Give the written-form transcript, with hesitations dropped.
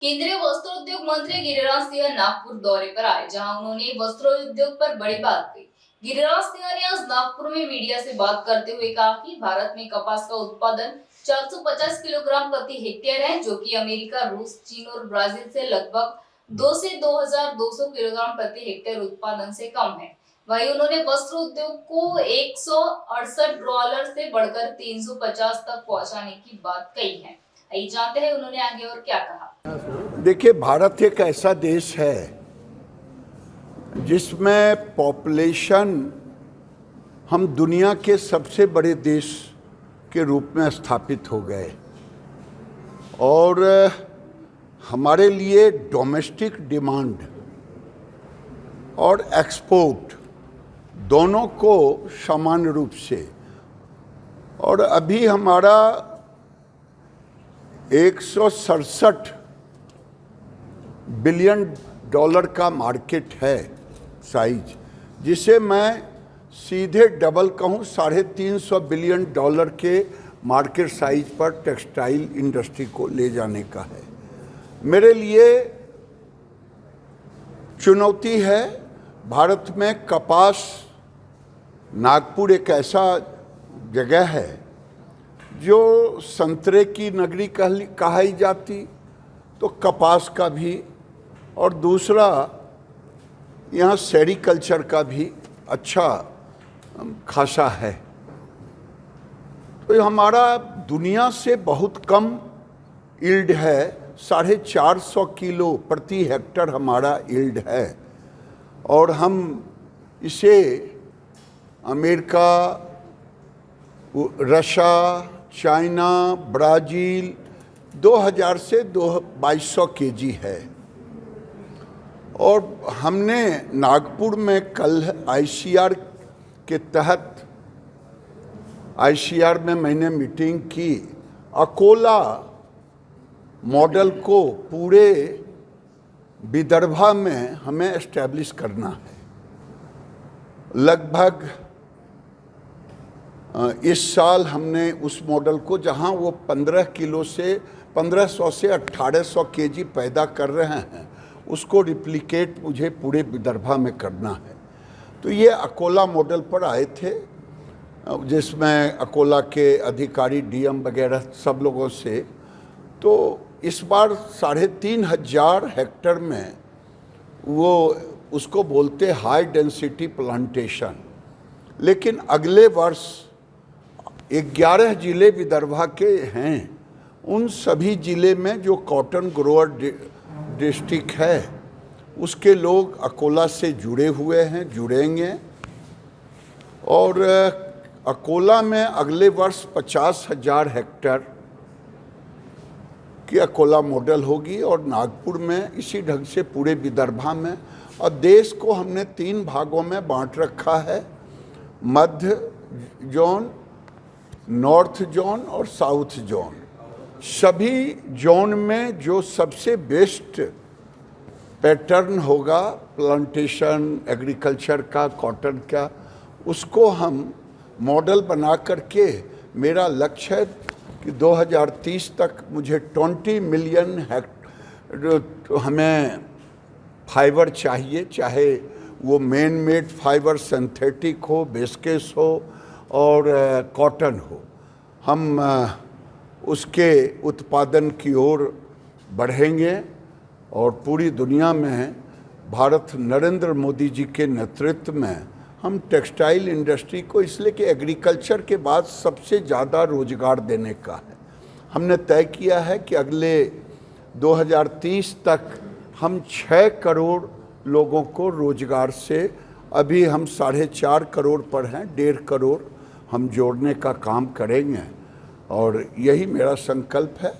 केंद्रीय वस्त्रोद्योग मंत्री गिरिराज सिंह नागपुर दौरे पर आए, जहां उन्होंने वस्त्रोद्योग पर बड़ी बात कही। गिरिराज सिंह ने आज नागपुर में मीडिया से बात करते हुए कहा कि भारत में कपास का उत्पादन 450 किलोग्राम प्रति हेक्टेयर है, जो कि अमेरिका, रूस, चीन और ब्राजील से लगभग 2 से 2200 किलोग्राम प्रति हेक्टेयर उत्पादन से कम है। वहीं उन्होंने वस्त्र उद्योग को $168 से बढ़कर 350 तक पहुंचाने की बात कही है। आइए जानते हैं उन्होंने आगे और क्या कहा। देखिए, भारत एक ऐसा देश है जिसमें पॉपुलेशन हम दुनिया के सबसे बड़े देश के रूप में स्थापित हो गए और हमारे लिए डोमेस्टिक डिमांड और एक्सपोर्ट दोनों को समान रूप से, और अभी हमारा 167 बिलियन डॉलर का मार्केट है साइज, जिसे मैं सीधे डबल कहूँ 350 बिलियन डॉलर के मार्केट साइज पर टेक्सटाइल इंडस्ट्री को ले जाने का है। मेरे लिए चुनौती है। भारत में कपास, नागपुर एक ऐसा जगह है जो संतरे की नगरी कहाई जाती, तो कपास का भी, और दूसरा यहाँ सेरिकल्चर का भी अच्छा खासा है। तो ये हमारा दुनिया से बहुत कम यील्ड है, 450 किलो प्रति हेक्टर हमारा यील्ड है, और हम इसे अमेरिका, रशिया, चाइना, ब्राज़ील 2000 से 2200 केजी है। और हमने नागपुर में कल आईसीआर के तहत, आईसीआर में मैंने मीटिंग की। अकोला मॉडल को पूरे विदर्भा में हमें एस्टैब्लिश करना है। लगभग इस साल हमने उस मॉडल को, जहां वो 1500 से 1800 केजी पैदा कर रहे हैं, उसको रिप्लिकेट मुझे पूरे विदर्भा में करना है। तो ये अकोला मॉडल पर आए थे, जिसमें अकोला के अधिकारी, डीएम वगैरह सब लोगों से। तो इस बार 3500 हेक्टर में वो उसको बोलते हाई डेंसिटी प्लांटेशन, लेकिन अगले वर्ष 11 जिले विदर्भा के हैं, उन सभी जिले में जो कॉटन ग्रोअर डिस्ट्रिक्ट है उसके लोग अकोला से जुड़े हुए हैं, जुड़ेंगे। और अकोला में अगले वर्ष 50,000 हेक्टर की अकोला मॉडल होगी, और नागपुर में इसी ढंग से पूरे विदर्भा में। और देश को हमने 3 भागों में बांट रखा है, मध्य जोन, नॉर्थ जोन और साउथ जोन। सभी जोन में जो सबसे बेस्ट पैटर्न होगा प्लांटेशन, एग्रीकल्चर का, कॉटन का, उसको हम मॉडल बना करके, मेरा लक्ष्य है कि 2030 तक मुझे 20 मिलियन हेक्टर हमें फाइबर चाहिए, चाहे वो मैन मेड फाइबर, सिंथेटिक हो, बेस्केस हो और कॉटन हो। हम उसके उत्पादन की ओर बढ़ेंगे, और पूरी दुनिया में भारत नरेंद्र मोदी जी के नेतृत्व में हम टेक्सटाइल इंडस्ट्री को, इसलिए कि एग्रीकल्चर के बाद सबसे ज़्यादा रोजगार देने का है। हमने तय किया है कि अगले 2030 तक हम 6 करोड़ लोगों को रोजगार से, अभी हम 4.5 करोड़ पर हैं, 1.5 करोड़ हम जोड़ने का काम करेंगे, और यही मेरा संकल्प है।